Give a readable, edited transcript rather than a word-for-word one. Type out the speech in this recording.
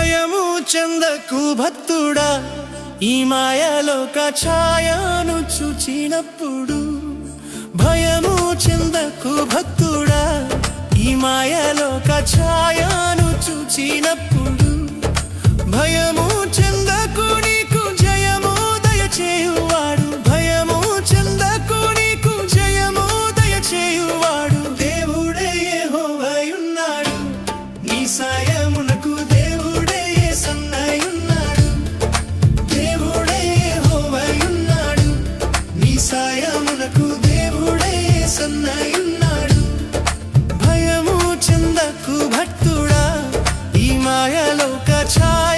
భయము చెందకు భక్తుడా, ఈ మాయలోక ఛాయను చూచినప్పుడు. భయము చెందకు భక్తుడా, ఈ మాయలోక ఛాయను చూచినప్పుడు. భయము చెందకు, నీకు జయము దయచేయువాడు. భయము చెందకు, నీకు జయము దయచేయువాడు. దేవుడే యెహోవాయున్నాడు, నీ సాయమునకు దేవుడే యేసన్నయున్నాడు. దేవుడే యెహోవాయున్నాడు, నీ సాయమునకు దేవుడే యేసన్నయున్నాడు. భయము చెందకు భక్తుడా, ఈ మాయలోక ఛాయ